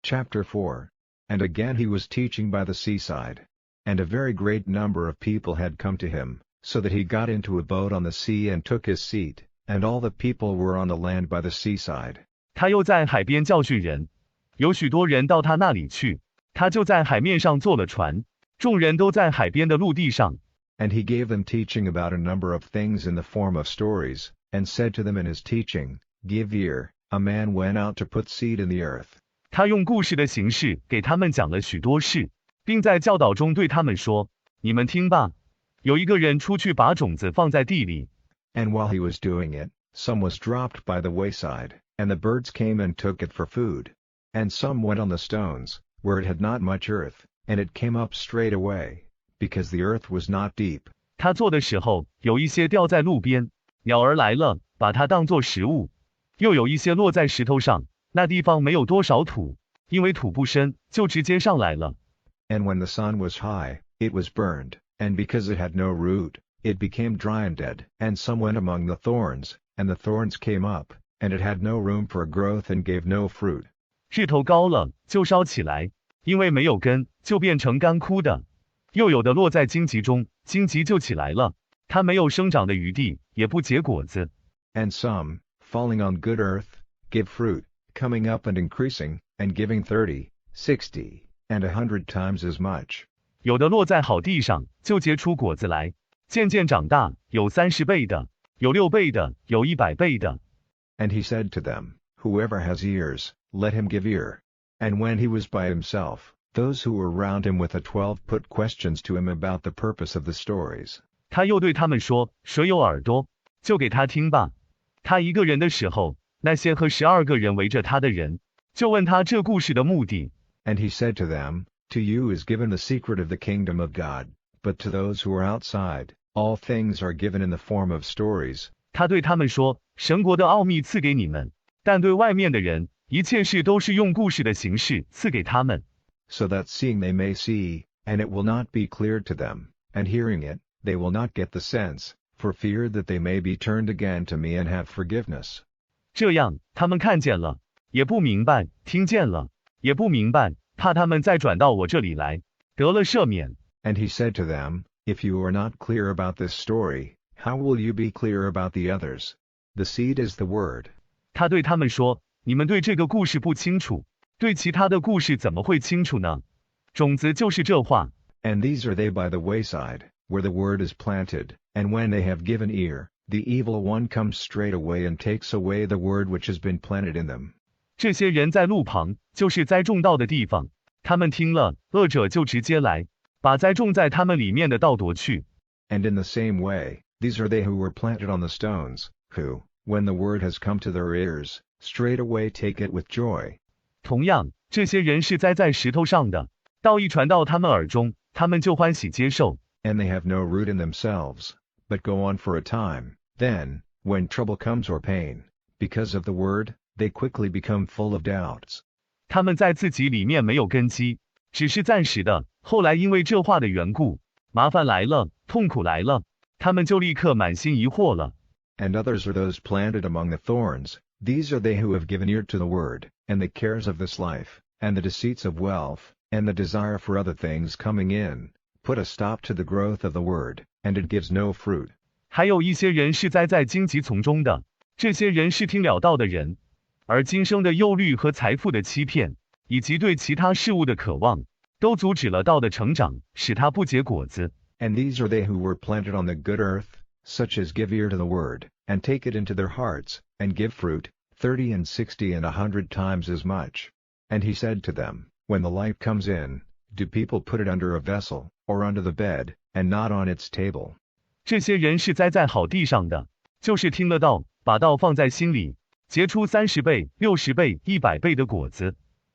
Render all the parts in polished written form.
Chapter 4. And again he was teaching by the seaside. And a very great number of people had come to him, so that he got into a boat on the sea and took his seat, and all the people were on the land by the seaside. 他又在海边教训人，有许多人到他那里去，他就在海面上坐了船，众人都在海边的陆地上。And he gave them teaching about a number of things in the form of stories, and said to them in his teaching, Give ear, a man went out to put seed in the earth. 他用故事的形式给他们讲了许多事，并在教导中对他们说：你们听吧，有一个人出去把种子放在地里。And while he was doing it, some was dropped by the wayside, and the birds came and took it for food. And some went on the stones, where it had not much earth, and it came up straight away, because the earth was not deep. 他做的时候，有一些掉在路边，鸟儿来了，把它当作食物；又有一些落在石头上，那地方没有多少土，因为土不深，就直接上来了。And when the sun was high, it was burned, and because it had no root, it became dry and dead. And some went among the thorns, and the thorns came up, and it had no room for growth and gave no fruit. 日头高了，就烧起来，因为没有根，就变成干枯的。又有的落在荆棘中，荆棘就起来了，它没有生长的余地，也不结果子。And some, falling on good earth, give fruit, coming up and increasing, and giving 30, 60, and 100 times as much. 有的落在好地上，就结出果子来，渐渐长大，有30倍的，有6倍的，有100倍的。And he said to them, Whoever has ears, let him give ear. And when he was by himself, those who were round him with the 12 put questions to him about the purpose of the stories. 他又对他们说：谁有耳朵，就给他听吧。他一个人的时候，那些和12个人围着他的人，就问他这故事的目的。And he said to them, To you is given the secret of the kingdom of God, but to those who are outside, all things are given in the form of stories. 他对他们说：神国的奥秘赐给你们，但对外面的人，一切事都是用故事的形式赐给他们。So that seeing they may see, and it will not be clear to them, and hearing it, they will not get the sense, for fear that they may be turned again to me and have forgiveness. 这样，他们看见了，也不明白；听见了，也不明白，怕他们再转到我这里来，得了赦免。And he said to them, If you are not clear about this story, how will you be clear about the others? The seed is the word. 他对他们说：你们对这个故事不清楚，对其他的故事怎么会清楚呢？种子就是这话。And these are they by the wayside, where the word is planted, and when they have given ear, the evil one comes straight away and takes away the word which has been planted in them. 这些人在路旁，就是栽种道的地方，他们听了，恶者就直接来，把栽种在他们里面的道夺去。And in the same way, these are they who were planted on the stones, who, when the word has come to their ears, straightway take it with joy. 同样，这些人是栽在石头上的，道一传到他们耳中，他们就欢喜接受。And they have no root in themselves, but go on for a time. Then, when trouble comes or pain, because of the word, they quickly become full of doubts. 他们在自己里面没有根基，只是暂时的，后来因为这话的缘故，麻烦来了，痛苦来了，他们就立刻满心疑惑了。And others are those planted among the thorns. These are they who have given ear to the word, and the cares of this life, and the deceits of wealth, and the desire for other things coming in, put a stop to the growth of the word, and it gives no fruit. 还有一些人是栽在荆棘丛中的，这些人是听了道的人，而今生的忧虑和财富的欺骗，以及对其他事物的渴望，都阻止了道的成长，使它不结果子。And these are they who were planted on the good earth, such as give ear to the word, and take it into their hearts, and give fruit, 30 and 60 and 100 times as much. And he said to them, When the light comes in, do people put it under a vessel, or under the bed, and not on its table? 这些人是栽在好地上的，就是听了道，把道放在心里，结出30倍、60倍、100倍的果子。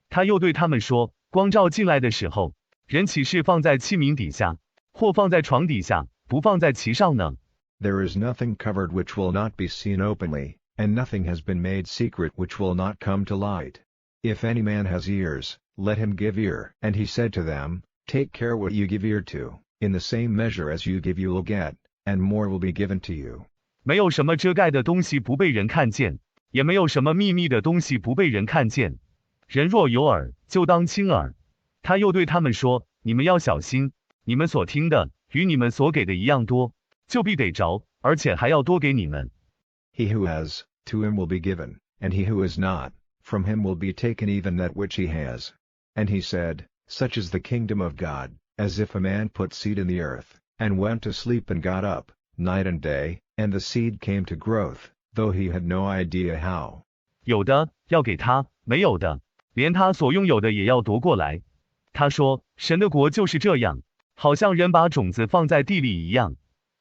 他又对他们说：光照进来的时候，人岂是放在器皿底下，或放在床底下，不放在其上呢？ There is nothing covered which will not be seen openly, and nothing has been made secret which will not come to light. If any man has ears, let him give ear. And he said to them, Take care what you give ear to, in the same measure as you give you will get, and more will be given to you. 没有什么遮盖的东西不被人看见，也没有什么秘密的东西不被人看见。人若有耳，就当亲耳。他又对他们说，你们要小心，你们所听的与你们所给的一样多，就必得着，而且还要多给你们。He who has, to him will be given, and he who has not, from him will be taken even that which he has. And he said, Such is the kingdom of God, as if a man put seed in the earth, and went to sleep and got up, night and day, and the seed came to growth, though he had no idea how. 有的要给他，没有的，连他所拥有的也要夺过来。他说，神的国就是这样，好像人把种子放在地里一样，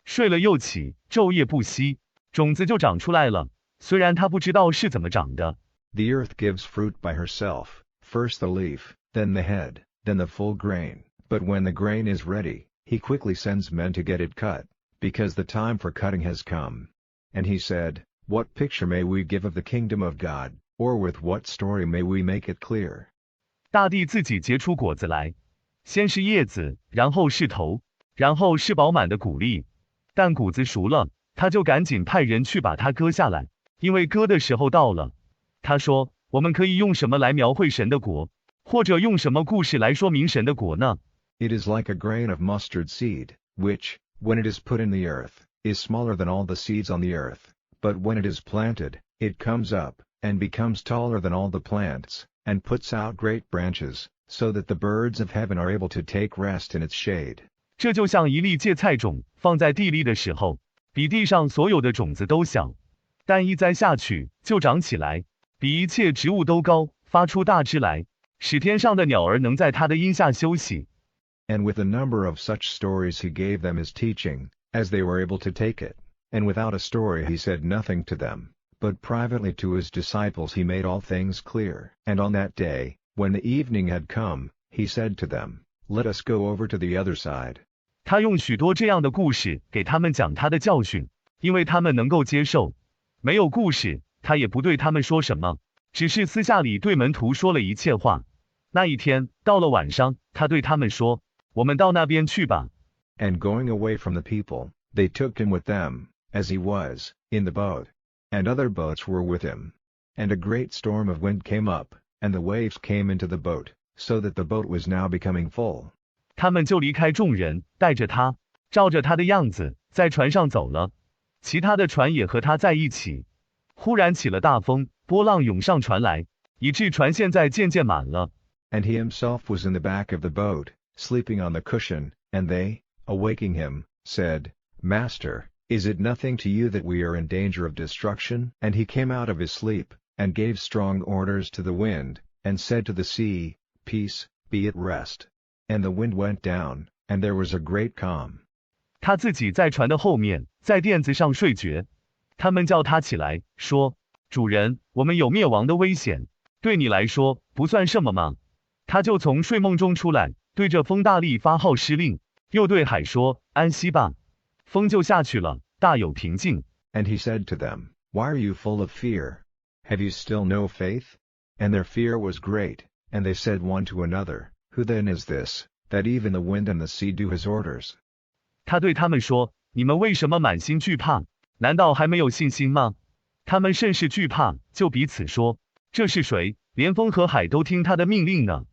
睡了又起，昼夜不息，种子就长出来了，虽然他不知道是怎么长的。The earth gives fruit by herself, first the leaf, then the head, then the full grain, but when the grain is ready, he quickly sends men to get it cut, because the time for cutting has come. And he said, What picture may we give of the kingdom of God, or with what story may we make it clear? 大地自己结出果子来，先是叶子，然后是头，然后是饱满的谷粒。但谷子熟了，他就赶紧派人去把它割下来，因为割的时候到了。他说，我们可以用什么来描绘神的国，或者用什么故事来说明神的国呢？ It is like a grain of mustard seed, which, when it is put in the earth, is smaller than all the seeds on the earth, but when it is planted, it comes up, and becomes taller than all the plants, and puts out great branches, so that the birds of heaven are able to take rest in its shade. 这就像一粒芥菜种放在地里的时候，比地上所有的种子都小，但一栽下去就长起来，比一切植物都高，发出大枝来，使天上的鸟儿能在它的荫下休息。And with a number of such stories he gave them his teaching, as they were able to take it, and without a story he said nothing to them, but privately to his disciples he made all things clear. And on that day, when the evening had come, he said to them, Let us go over to the other side. 他用许多这样的故事给他们讲他的教训，因为他们能够接受。没有故事，他也不对他们说什么，只是私下里对门徒说了一切话。那一天到了晚上，他对他们说，我们到那边去吧。And going away from the people, they took him with them, as he was, in the boat. And other boats were with him. And a great storm of wind came up, and the waves came into the boat, so that the boat was now becoming full. 他们就离开众人，带着他，照着他的样子，在船上走了。其他的船也和他在一起。忽然起了大风，波浪涌上船来，以致船现在渐渐满了。And he himself was in the back of the boat, sleeping on the cushion, and they, awaking him, said, Master, is it nothing to you that we are in danger of destruction? And he came out of his sleep, and gave strong orders to the wind, and said to the sea, Peace, be at rest. And the wind went down, and there was a great calm. 他自己在船的后面，在垫子上睡觉。他们叫他起来，说：主人，我们有灭亡的危险，对你来说不算什么吗？他就从睡梦中出来，对着风大力发号施令，又对海说：安息吧。风就下去了，大有平静。And he said to them, Why are you full of fear? Have you still no faith? And their fear was great, and they said one to another, Who then is this, that even the wind and the sea do his orders? 他对他们说：你们为什么满心惧怕？难道还没有信心吗？他们甚是惧怕，就彼此说：这是谁？连风和海都听他的命令呢？